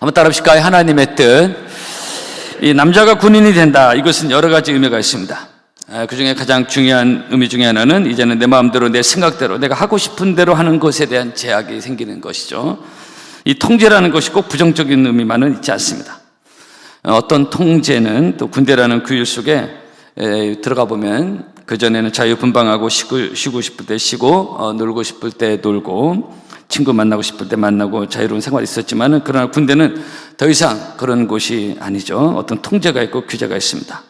한번 따라합시까요? 하나님의 뜻. 이 남자가 군인이 된다. 이것은 여러 가지 의미가 있습니다. 그 중에 가장 중요한 의미 중에 하나는 이제는 내 마음대로 내 생각대로 내가 하고 싶은 대로 하는 것에 대한 제약이 생기는 것이죠. 이 통제라는 것이 꼭 부정적인 의미만은 있지 않습니다. 어떤 통제는 또 군대라는 규율 속에 들어가 보면 그전에는 자유분방하고 쉬고 싶을 때 쉬고 놀고 싶을 때 놀고 친구 만나고 싶을 때 만나고 자유로운 생활이 있었지만은 그러나 군대는 더 이상 그런 곳이 아니죠. 어떤 통제가 있고 규제가 있습니다.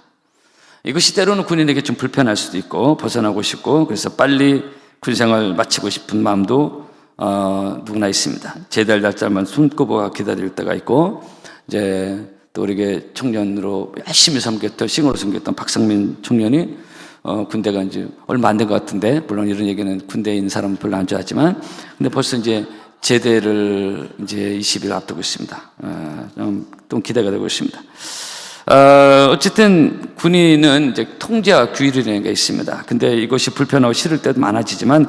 이것이 때로는 군인에게 좀 불편할 수도 있고 벗어나고 싶고 그래서 빨리 군생활 마치고 싶은 마음도 누구나 있습니다. 제대할 날짜만 손꼽아 기다릴 때가 있고 이제 또 우리에게 청년으로 열심히 섬겼던 싱어로 섬겼던 박상민 청년이 군대가 이제 얼마 안 된 것 같은데 물론 이런 얘기는 군대에 있는 사람은 별로 안 좋아하지만 근데 벌써 이제 제대를 이제 20일 앞두고 있습니다. 좀 기대가 되고 있습니다. 어쨌든 군인은 이제 통제와 규율이라는 게 있습니다. 근데 이것이 불편하고 싫을 때도 많아지지만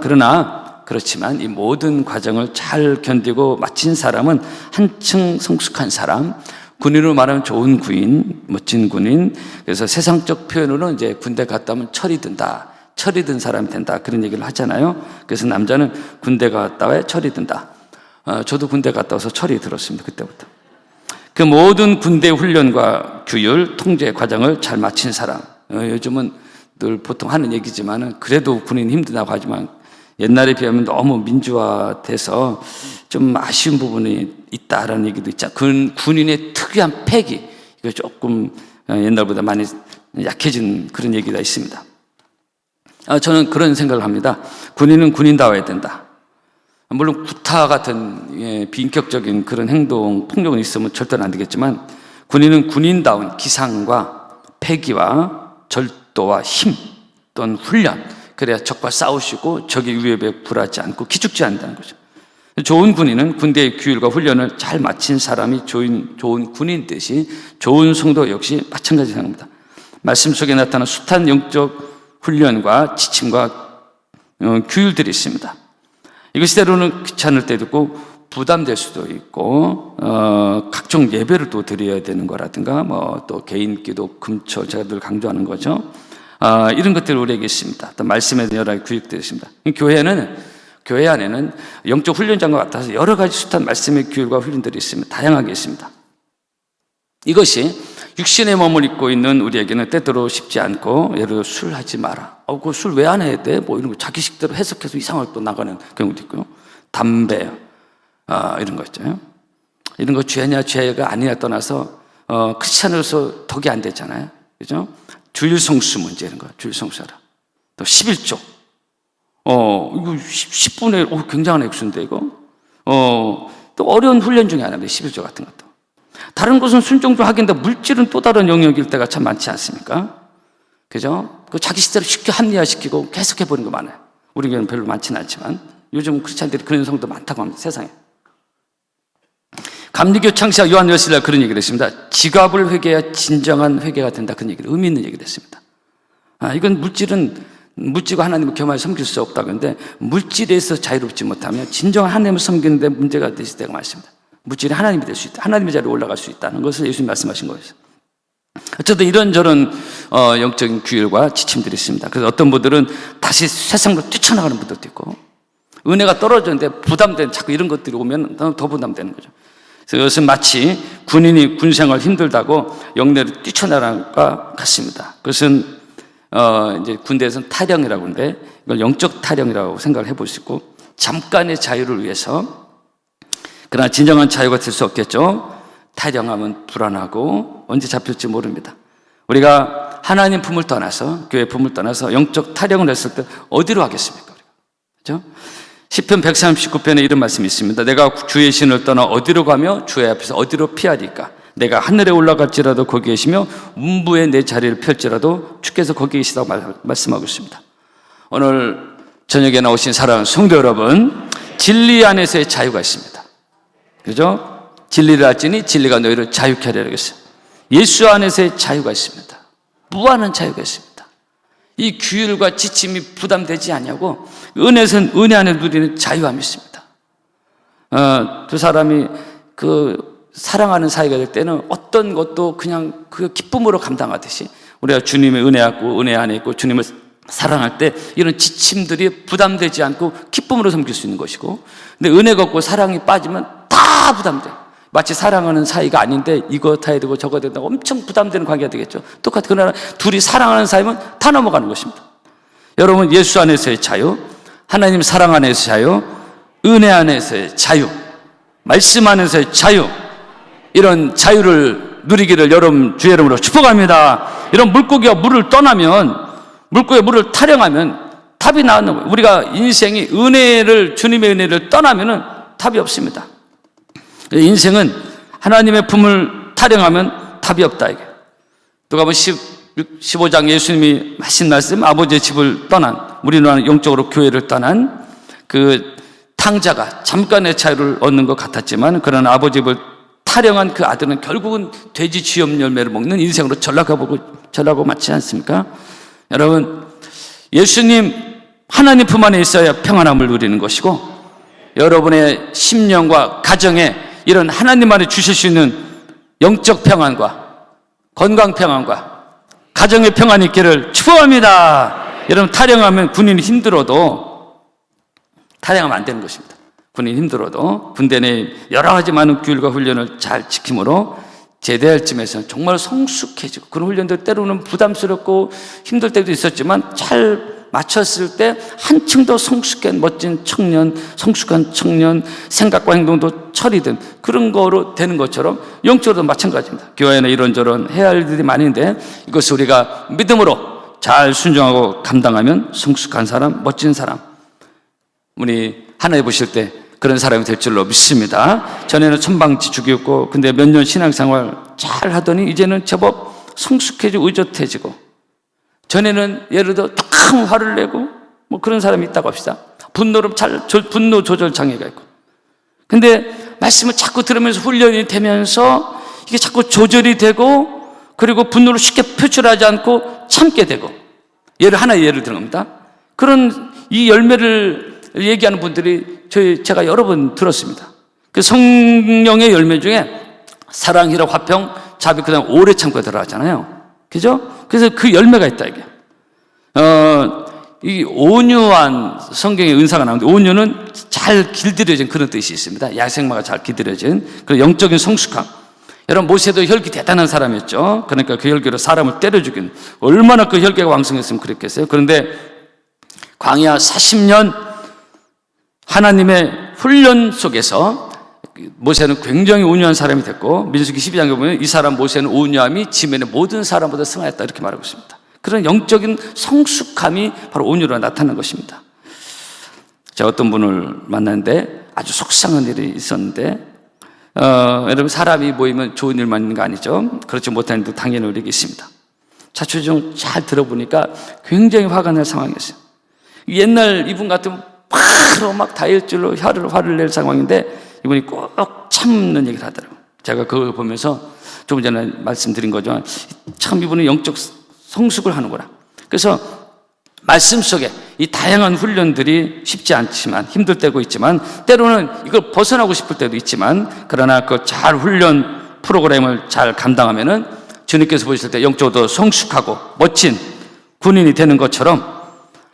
그렇지만 이 모든 과정을 잘 견디고 마친 사람은 한층 성숙한 사람, 군인으로 말하면 좋은 군인, 멋진 군인. 그래서 세상적 표현으로는 이제 군대 갔다 오면 철이 든다. 철이 든 사람이 된다. 그런 얘기를 하잖아요. 그래서 남자는 군대 갔다 와야 철이 든다. 저도 군대 갔다 와서 철이 들었습니다. 그때부터. 그 모든 군대 훈련과 규율, 통제 과정을 잘 마친 사람. 요즘은 늘 보통 하는 얘기지만은 그래도 군인 힘들다고 하지만 옛날에 비하면 너무 민주화돼서 좀 아쉬운 부분이 있다라는 얘기도 있죠. 군인의 특유한 패기, 이거 조금 옛날보다 많이 약해진 그런 얘기가 있습니다. 저는 그런 생각을 합니다. 군인은 군인다워야 된다. 물론 구타 같은 비인격적인 그런 행동, 폭력은 있으면 절대로 안 되겠지만 군인은 군인다운 기상과 패기와 절도와 힘 또는 훈련, 그래야 적과 싸우시고 적의 위협에 굴하지 않고 기죽지 않는다는 거죠. 좋은 군인은 군대의 규율과 훈련을 잘 마친 사람이 좋은 군인 뜻이 좋은 성도 역시 마찬가지 생각합니다. 말씀 속에 나타난 숱한 영적 훈련과 지침과 규율들이 있습니다. 이것이 때로는 귀찮을 때도 있고 부담될 수도 있고 각종 예배를 또 드려야 되는 거라든가 또 개인 기도, 금초 제가 늘 강조하는 거죠. 이런 것들이 우리에게 있습니다. 또 말씀에 대한 여러 가지 규율들이 있습니다. 교회 안에는 영적 훈련장과 같아서 여러 가지 숱한 말씀의 규율과 훈련들이 있습니다. 다양하게 있습니다. 이것이 육신의 몸을 입고 있는 우리에게는 때때로 쉽지 않고 예를 들어 술 하지 마라. 그 술 왜 안 해야 돼? 이런 거 자기 식대로 해석해서 이상하게 또 나가는 경우도 있고요. 담배, 이런 거 있죠. 이런 거 죄냐 죄가 아니냐 떠나서 크리스찬으로서 덕이 안 되잖아요. 그죠? 주일성수 문제 이런 거, 주일성수하라. 또 11조. 이거 10분의 굉장한 액수인데 이거. 또 어려운 훈련 중에 하나입니다. 11조 같은 것도. 다른 것은 순종 좀 하긴데 물질은 또 다른 영역일 때가 참 많지 않습니까? 그죠? 그 자기 식대로 쉽게 합리화시키고 해석해버리는 거 많아요. 우리 교회는 별로 많지는 않지만 요즘 크리스찬들이 그런 성도 많다고 합니다. 세상에. 감리교 창시자 요한 웨슬리가 그런 얘기를 했습니다. 지갑을 회개해야 진정한 회개가 된다. 그런 얘기를 의미 있는 얘기를 했습니다. 이건 물질과 하나님을 겸하여 섬길 수 없다. 그런데 물질에서 자유롭지 못하면 진정한 하나님을 섬기는데 문제가 되실 때가 많습니다. 물질이 하나님이 될 수 있다. 하나님의 자리에 올라갈 수 있다는 것을 예수님 말씀하신 거예요. 어쨌든 이런저런 영적인 규율과 지침들이 있습니다. 그래서 어떤 분들은 다시 세상으로 뛰쳐나가는 분들도 있고 은혜가 떨어졌는데 부담된 자꾸 이런 것들이 오면 더 부담되는 거죠. 그래서 이것은 마치 군인이 군생활 힘들다고 영내로 뛰쳐나가는 것과 같습니다. 그것은 이제 군대에서는 타령이라고 하는데 이걸 영적 타령이라고 생각을 해볼 수 있고 잠깐의 자유를 위해서 그러나 진정한 자유가 될 수 없겠죠. 타령하면 불안하고 언제 잡힐지 모릅니다. 우리가 하나님 품을 떠나서 교회 품을 떠나서 영적 타령을 했을 때 어디로 가겠습니까? 그렇죠? 시편 139편에 이런 말씀이 있습니다. 내가 주의 신을 떠나 어디로 가며 주의 앞에서 어디로 피하리까? 내가 하늘에 올라갈지라도 거기 계시며 문부에 내 자리를 펼지라도 주께서 거기 계시다고 말씀하고 있습니다. 오늘 저녁에 나오신 사랑하는 성도 여러분, 진리 안에서의 자유가 있습니다. 그죠? 진리를 알지니 진리가 너희를 자유케 하리라 그랬어요. 예수 안에서의 자유가 있습니다. 무한한 자유가 있습니다. 이 규율과 지침이 부담되지 않냐고 은혜는 은혜 안에 누리는 자유함이 있습니다. 두 사람이 그 사랑하는 사이가 될 때는 어떤 것도 그냥 그 기쁨으로 감당하듯이 우리가 주님의 은혜 안에 있고 주님을 사랑할 때 이런 지침들이 부담되지 않고 기쁨으로 섬길 수 있는 것이고, 근데 은혜가 없고 사랑이 빠지면 다 부담돼. 마치 사랑하는 사이가 아닌데 이거 해야 되고 저거 해야 된다고 엄청 부담되는 관계가 되겠죠. 똑같이 그러나 둘이 사랑하는 사이면 다 넘어가는 것입니다. 여러분, 예수 안에서의 자유, 하나님 사랑 안에서의 자유, 은혜 안에서의 자유, 말씀 안에서의 자유, 이런 자유를 누리기를 여러분 주의 이름으로 축복합니다. 이런 물고기가 물을 떠나면, 물고기가 물을 타령하면 답이 나오는 거예요. 우리가 인생이 주님의 은혜를 떠나면은 답이 없습니다. 인생은 하나님의 품을 타령하면 답이 없다, 이게. 누가복음 15장 예수님이 하신 말씀, 아버지의 집을 떠난, 우리는 영적으로 교회를 떠난 그 탕자가 잠깐의 자유를 얻는 것 같았지만, 그러나 아버지의 집을 타령한 그 아들은 결국은 돼지 쥐염 열매를 먹는 인생으로 전락하고 맞지 않습니까? 여러분, 예수님 하나님 품 안에 있어야 평안함을 누리는 것이고, 여러분의 심령과 가정에 이런 하나님 안에 주실 수 있는 영적 평안과 건강 평안과 가정의 평안이 있기를 축복합니다. 여러분, 타령하면 군인이 힘들어도 타령하면 안 되는 것입니다. 군인이 힘들어도 군대 내 여러 가지 많은 규율과 훈련을 잘 지킴으로 제대할 쯤에서는 정말 성숙해지고, 그런 훈련들 때로는 부담스럽고 힘들 때도 있었지만 잘 맞췄을 때 한층 더 성숙한 멋진 청년, 성숙한 청년, 생각과 행동도 처리된 그런 거로 되는 것처럼 영적으로도 마찬가지입니다. 교회 안에 이런저런 해야 할 일들이 많은데 이것을 우리가 믿음으로 잘 순종하고 감당하면 성숙한 사람, 멋진 사람, 우리 하나님 보실 때 그런 사람이 될 줄로 믿습니다. 전에는 천방지축이었고, 근데 몇 년 신앙생활 잘 하더니 이제는 제법 성숙해지고 의젓해지고, 전에는 예를 들어 큰 화를 내고 뭐 그런 사람이 있다고 합시다. 분노 조절 장애가 있고, 근데 말씀을 자꾸 들으면서 훈련이 되면서 이게 자꾸 조절이 되고, 그리고 분노를 쉽게 표출하지 않고 참게 되고, 하나의 예를 드는 겁니다. 그런 이 열매를 얘기하는 분들이 제가 여러 번 들었습니다. 그 성령의 열매 중에 사랑, 희락, 화평, 자비, 그 다음 오래 참고 들어가잖아요. 그죠? 그래서 그 열매가 있다, 이게. 이 온유한 성경의 은사가 나오는데, 온유는 잘 길들여진 그런 뜻이 있습니다. 야생마가 잘 길들여진 그런 영적인 성숙함. 여러분, 모세도 혈기 대단한 사람이었죠. 그러니까 그 혈기로 사람을 때려 죽인, 얼마나 그 혈기가 왕성했으면 그랬겠어요. 그런데 광야 40년 하나님의 훈련 속에서 모세는 굉장히 온유한 사람이 됐고, 민수기 12장에 보면 이 사람 모세는 온유함이 지면의 모든 사람보다 승하였다, 이렇게 말하고 있습니다. 그런 영적인 성숙함이 바로 온유로 나타나는 것입니다. 제가 어떤 분을 만났는데 아주 속상한 일이 있었는데, 여러분, 사람이 모이면 좋은 일만 있는 거 아니죠? 그렇지 못한 일도 당연히 우리에게 있습니다. 자초지종 잘 들어보니까 굉장히 화가 날 상황이었어요. 옛날 이분 같으면 바로 막 다혈질로 화를 낼 상황인데, 이분이 꼭 참는 얘기를 하더라고요. 제가 그걸 보면서 조금 전에 말씀드린 거죠. 참 이분은 영적 성숙을 하는구나. 그래서 말씀 속에 이 다양한 훈련들이 쉽지 않지만, 힘들 때도 있지만, 때로는 이걸 벗어나고 싶을 때도 있지만, 그러나 그 잘 훈련 프로그램을 잘 감당하면은 주님께서 보실 때 영적으로 성숙하고 멋진 군인이 되는 것처럼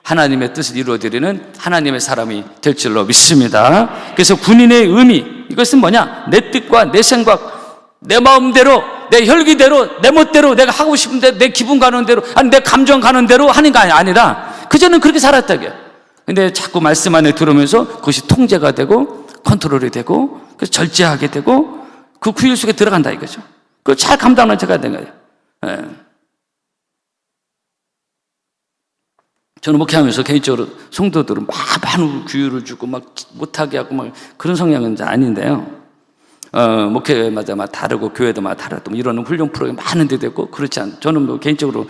하나님의 뜻을 이루어드리는 하나님의 사람이 될 줄로 믿습니다. 그래서 군인의 의미, 이것은 뭐냐? 내 뜻과 내 생각, 내 마음대로, 내 혈기대로, 내 멋대로, 내가 하고 싶은데 내 기분 가는 대로, 아니 내 감정 가는 대로 하는 게 아니라, 그전엔 그렇게 살았다고요. 근데 자꾸 말씀 안에 들으면서 그것이 통제가 되고 컨트롤이 되고, 그래서 절제하게 되고 그 구율 속에 들어간다 이거죠. 그걸 잘 감당하는 자가 된 거예요. 예. 저는 목회하면서 개인적으로 성도들은 막 많은 규율을 주고 막 못하게 하고 막 그런 성향은 아닌데요. 목회마다 막 다르고 교회도 막 다르고 이런 훈련 프로그램이 많은 데도 있고, 그렇지 않아요. 저는 뭐 개인적으로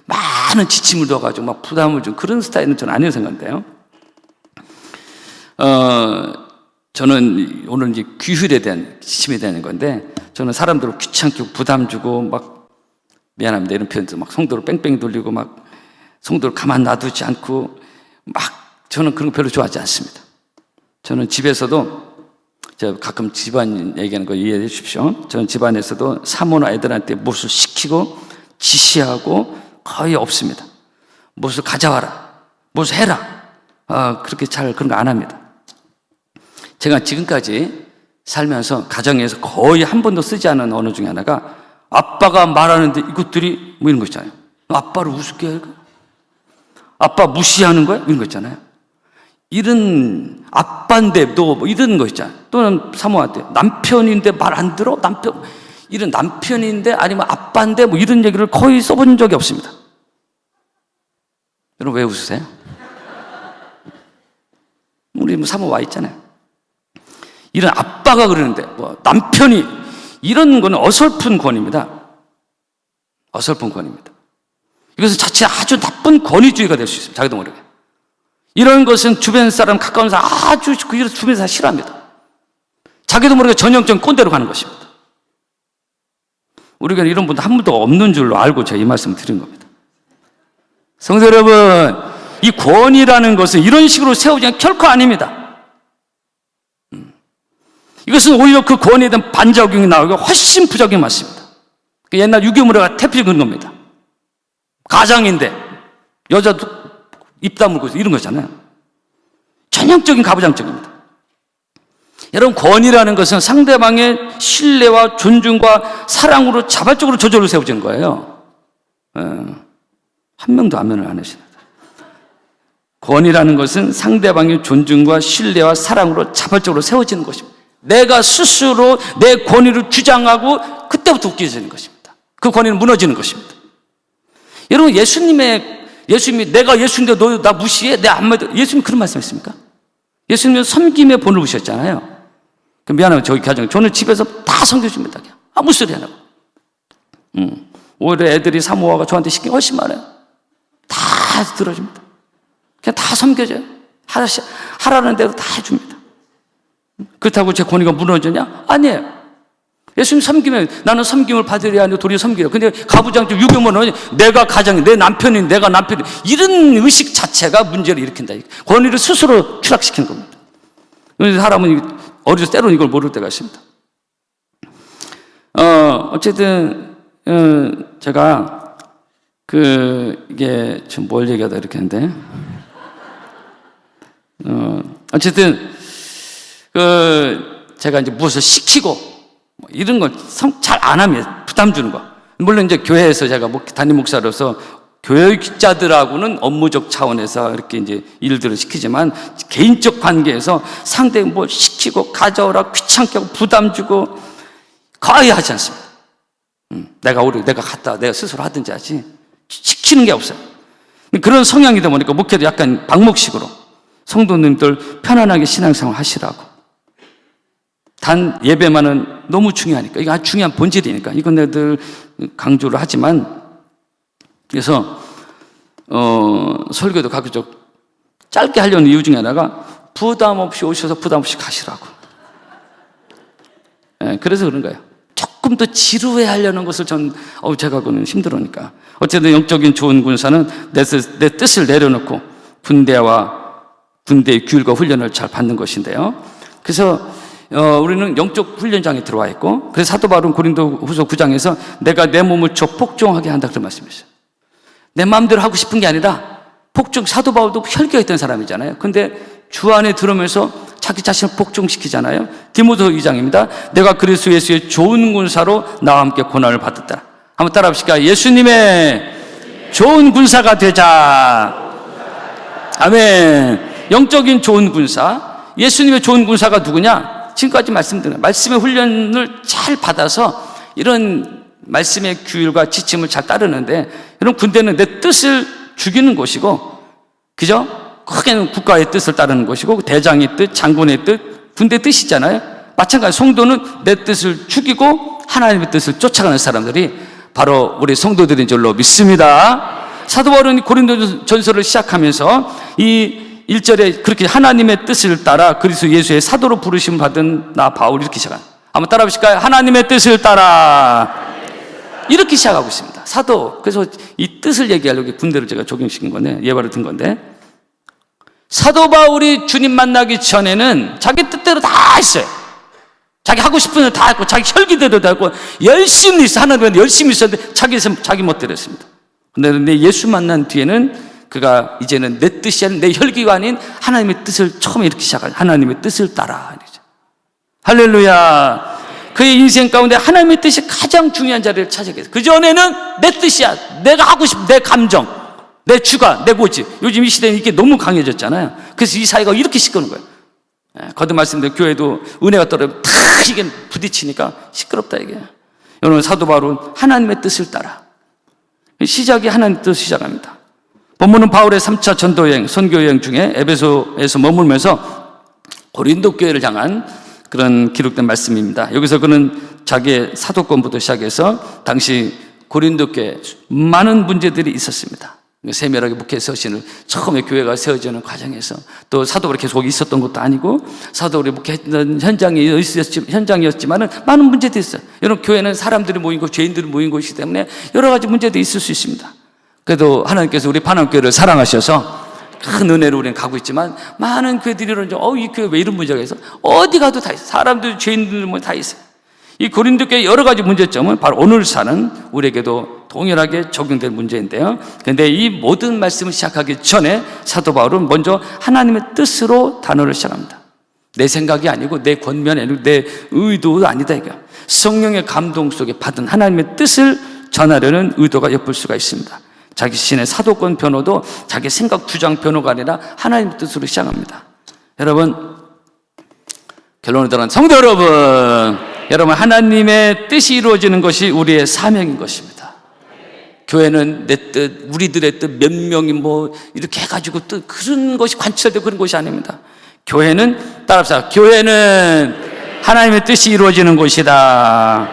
많은 지침을 둬가지고 막 부담을 준 그런 스타일은 저는 아니라고 생각한대요. 저는 오늘 이제 규율에 대한 지침에 대한 건데, 저는 사람들을 귀찮게 부담 주고 막 미안합니다 이런 표현도 막 성도를 뺑뺑이 돌리고 막 성도를 가만 놔두지 않고 막, 저는 그런 거 별로 좋아하지 않습니다. 저는 집에서도 제가 가끔 집안 얘기하는 거 이해해 주십시오. 저는 집안에서도 사모나 애들한테 무엇을 시키고 지시하고 거의 없습니다. 무엇을 가져와라, 무엇을 해라. 그렇게 잘 그런 거 안 합니다. 제가 지금까지 살면서 가정에서 거의 한 번도 쓰지 않은 언어 중에 하나가 아빠가 말하는데 이것들이 뭐 이런 거 있잖아요. 아빠를 우습게 할까? 아빠 무시하는 거야? 이런 거 있잖아요. 이런 아빠인데 너 뭐 이런 거 있잖아요. 또는 사모한테 남편인데 말 안 들어? 이런 남편인데 아니면 아빠인데 뭐 이런 얘기를 거의 써본 적이 없습니다. 여러분 왜 웃으세요? 우리 뭐 사모 와 있잖아요. 이런 아빠가 그러는데 뭐 남편이 이런 거는 어설픈 권위입니다. 어설픈 권위입니다. 이것은 자체 아주 나쁜 권위주의가 될 수 있습니다. 자기도 모르게. 이런 것은 주변 사람, 가까운 사람 아주 주변 사람 싫어합니다. 자기도 모르게 전형적인 꼰대로 가는 것입니다. 우리가 이런 분도 한 분도 없는 줄로 알고 제가 이 말씀을 드린 겁니다. 성도 여러분, 이 권위라는 것은 이런 식으로 세우지 결코 아닙니다. 이것은 오히려 그 권위에 대한 반작용이 나오고 훨씬 부작용이 많습니다. 옛날 유교문화가 대표적인 겁니다. 가장인데 여자도 입 다물고 이런 거잖아요. 전형적인 가부장적입니다. 여러분, 권위라는 것은 상대방의 신뢰와 존중과 사랑으로 자발적으로 저절로 세워지는 거예요. 한 명도 아멘을 안 하시네. 권위라는 것은 상대방의 존중과 신뢰와 사랑으로 자발적으로 세워지는 것입니다. 내가 스스로 내 권위를 주장하고 그때부터 웃겨지는 것입니다. 그 권위는 무너지는 것입니다. 여러분, 예수님이 내가 예수인데 너 나 무시해? 내 안 믿어? 예수님 그런 말씀했습니까? 예수님은 섬김의 본을 보셨잖아요. 미안하면 저희 가정, 저는 집에서 다 섬겨줍니다. 그냥 아무 소리 안 하고. 오히려 애들이 사모아가 저한테 시킨 게 훨씬 많아요. 다 들어줍니다. 그냥 다 섬겨줘요. 하라는 대로 다 해줍니다. 그렇다고 제 권위가 무너지냐? 아니에요. 예수님 섬기면 나는 섬김을 받으려 하는데 도리어 섬기려. 근데 가부장적 유교문화는 내가 가장이, 내 남편이, 내가 남편이, 이런 의식 자체가 문제를 일으킨다. 권위를 스스로 추락시키는 겁니다. 그래서 사람은 어려서 때로는 이걸 모를 때가 있습니다. 어쨌든 제가 이게 지금 뭘 얘기하다 이렇게 했는데 어쨌든 제가 이제 무엇을 시키고 이런 걸 잘 안 하면 부담 주는 거. 물론 이제 교회에서 제가 담임 목사로서 교육자들하고는 업무적 차원에서 이렇게 이제 일들을 시키지만 개인적 관계에서 상대 뭐 시키고 가져오라 귀찮게 하고 부담 주고 거의 하지 않습니다. 내가 갔다 내가 스스로 하든지 하지 시키는 게 없어요. 그런 성향이다 보니까 목회도 약간 방목식으로 성도님들 편안하게 신앙생활 하시라고. 단 예배만은 너무 중요하니까, 이거 아주 중요한 본질이니까 이건 내들 강조를 하지만, 그래서 설교도 가급적 짧게 하려는 이유 중에 하나가 부담 없이 오셔서 부담 없이 가시라고. 그래서 그런 거예요. 조금 더 지루해 하려는 것을 제가 그거는 힘들으니까. 어쨌든 영적인 좋은 군사는 내 뜻을 내려놓고 군대의 교육과 훈련을 잘 받는 것인데요. 그래서 우리는 영적 훈련장에 들어와 있고, 그래서 사도 바울은 고린도후서 9장에서 내가 내 몸을 적복종하게 한다 그런 말씀이었어요. 내 마음대로 하고 싶은 게 아니라 사도 바울도 혈기했던 사람이잖아요. 근데 주 안에 들어오면서 자기 자신을 복종시키잖아요. 디모데 2장입니다. 내가 그리스도 예수의 좋은 군사로 나와 함께 고난을 받았다. 한번 따라 합시다. 예수님의 좋은 군사가 되자. 아멘. 영적인 좋은 군사, 예수님의 좋은 군사가 누구냐? 지금까지 말씀드린 말씀의 훈련을 잘 받아서 이런 말씀의 규율과 지침을 잘 따르는데, 여러분, 군대는 내 뜻을 죽이는 곳이고, 그죠? 크게는 국가의 뜻을 따르는 곳이고, 대장의 뜻, 장군의 뜻, 군대 뜻이잖아요. 마찬가지 성도는 내 뜻을 죽이고 하나님의 뜻을 쫓아가는 사람들이 바로 우리 성도들인 줄로 믿습니다. 사도 바울은 고린도전서를 시작하면서 이 1절에 그렇게 하나님의 뜻을 따라 그리스도 예수의 사도로 부르심 받은 나 바울 이렇게 시작합니다. 한번 따라 보실까요? 하나님의 뜻을 따라 이렇게 시작하고 있습니다. 사도. 그래서 이 뜻을 얘기하려고 군대를 제가 적용시킨 건데, 예화를 든 건데, 사도 바울이 주님 만나기 전에는 자기 뜻대로 다 했어요. 자기 하고 싶은 일 다 했고, 자기 혈기대로 다 했고, 열심히 있어. 하나님은 열심히 있었는데, 자기 멋대로 했습니다. 근데 예수 만난 뒤에는 그가 이제는 내 뜻이 아닌 내 혈기가 아닌 하나님의 뜻을 처음에 이렇게 시작하죠. 하나님의 뜻을 따라. 할렐루야. 그의 인생 가운데 하나님의 뜻이 가장 중요한 자리를 차지하게 됐어요. 그전에는 내 뜻이야. 내가 하고 싶은 내 감정, 내 주관, 내 고집. 요즘 이 시대는 이게 너무 강해졌잖아요. 그래서 이 사회가 이렇게 시끄러운 거예요. 거듭 말씀드린 교회도 은혜가 떨어지면 다 이게 부딪히니까 시끄럽다 이게. 여러분, 사도 바울은 하나님의 뜻을 따라. 시작이 하나님의 뜻을 시작합니다. 본문은 바울의 3차 전도여행, 선교여행 중에 에베소에서 머물면서 고린도 교회를 향한 그런 기록된 말씀입니다. 여기서 그는 자기의 사도권부터 시작해서 당시 고린도 교회에 많은 문제들이 있었습니다. 세밀하게 목회 서신을 처음에 교회가 세워지는 과정에서 또 사도들이 계속 있었던 것도 아니고 사도들이 목회했던 현장이었지만은 많은 문제들이 있어요. 여러분, 교회는 사람들이 모인 곳, 죄인들이 모인 곳이기 때문에 여러 가지 문제들이 있을 수 있습니다. 그래도 하나님께서 우리 반항교회를 사랑하셔서 큰 은혜로 우리는 가고 있지만 많은 교회들이 이런 이 교회 왜 이런 문제가 있어? 어디 가도 다 있어. 사람들, 죄인들 뭐 다 있어요. 이 고린도 교회 여러 가지 문제점은 바로 오늘 사는 우리에게도 동일하게 적용될 문제인데요. 그런데 이 모든 말씀을 시작하기 전에 사도 바울은 먼저 하나님의 뜻으로 단어를 시작합니다. 내 생각이 아니고 내 권면이 아니고 내 의도도 아니다 이거. 성령의 감동 속에 받은 하나님의 뜻을 전하려는 의도가 엿볼 수가 있습니다. 자기 자신의 사도권 변호도 자기 생각 주장 변호가 아니라 하나님의 뜻으로 시작합니다. 여러분, 결론을 들은 성도 여러분, 하나님의 뜻이 이루어지는 것이 우리의 사명인 것입니다. 교회는 내 뜻, 우리들의 뜻, 몇 명이 뭐 이렇게 해가지고 또 그런 것이 관철되고 그런 것이 아닙니다. 교회는, 따라합시다. 교회는 하나님의 뜻이 이루어지는 곳이다.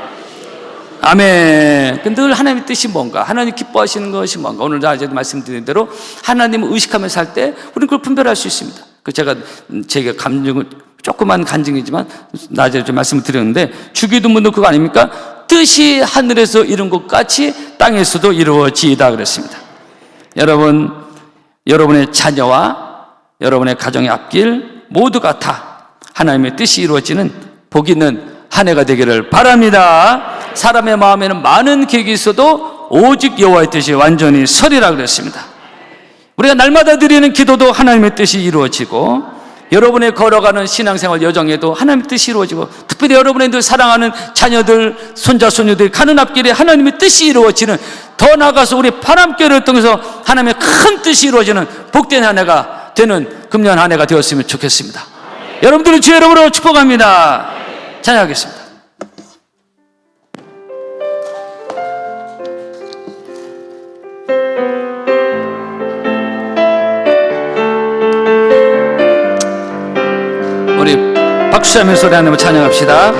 아멘. 늘 하나님의 뜻이 뭔가, 하나님 기뻐하시는 것이 뭔가, 오늘 아제도 말씀드린 대로 하나님을 의식하며 살 때 우리는 그걸 분별할 수 있습니다. 제가 감정을, 조그만 간증이지만 낮에 좀 말씀을 드렸는데, 주기도문도 그거 아닙니까? 뜻이 하늘에서 이룬 것 같이 땅에서도 이루어지이다 그랬습니다. 여러분, 여러분의 자녀와 여러분의 가정의 앞길 모두가 다 하나님의 뜻이 이루어지는 복 있는 한 해가 되기를 바랍니다. 사람의 마음에는 많은 계획이 있어도 오직 여호와의 뜻이 완전히 서리라 그랬습니다. 우리가 날마다 드리는 기도도 하나님의 뜻이 이루어지고, 여러분의 걸어가는 신앙생활 여정에도 하나님의 뜻이 이루어지고, 특별히 여러분의 늘 사랑하는 자녀들, 손자, 손녀들이 가는 앞길에 하나님의 뜻이 이루어지는, 더 나아가서 우리 파남교회를 통해서 하나님의 큰 뜻이 이루어지는 복된 한 해가 되는 금년 한 해가 되었으면 좋겠습니다. 여러분들은 주의 이름으로 축복합니다. 찬양하겠습니다. 우리 박수하며 소리 하나님을 찬양합시다.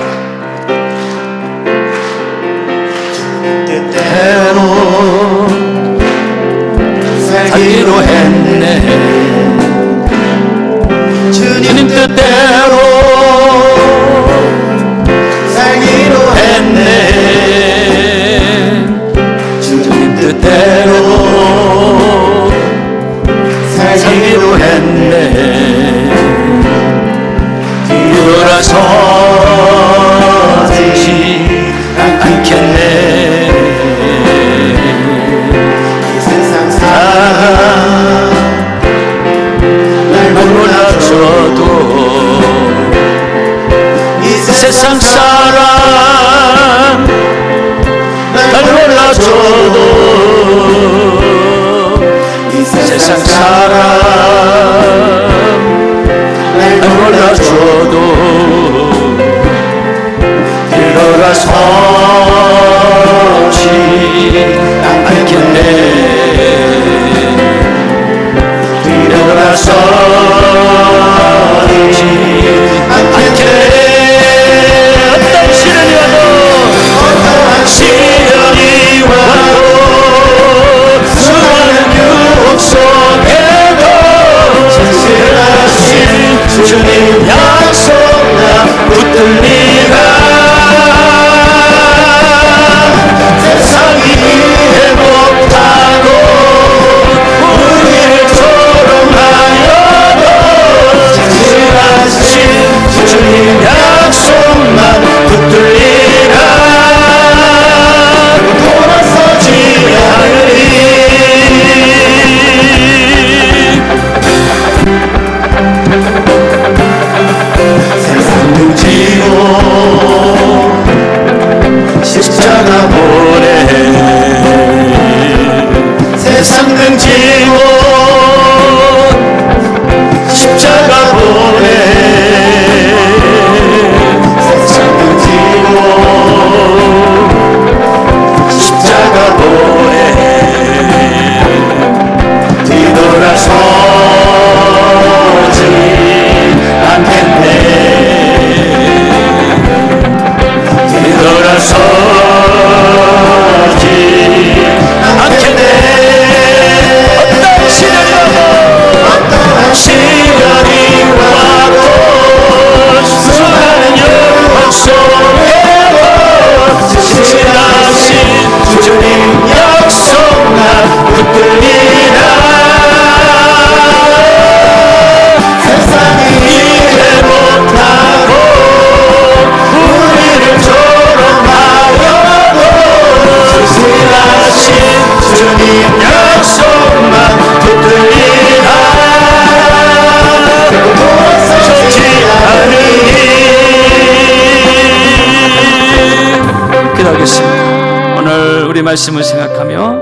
뜻대로 살기로 했네. 주님 뜻대로 살기로 했네. 주님 뜻대로 살기로 했네. 돌아서지 않겠네. 이 세상 사람 날 몰라줘도, 이 세상 사람 날 몰라줘도, 이 세상 사람 날 몰라줘도 들어가서지 않겠네. 들어가서지 않겠네. 어떤 시련이 와도, 어떤 시련이 와도, 수많은 유혹 속에도 진실하신 주님 약속 나 붙들리라. 말씀을 생각하며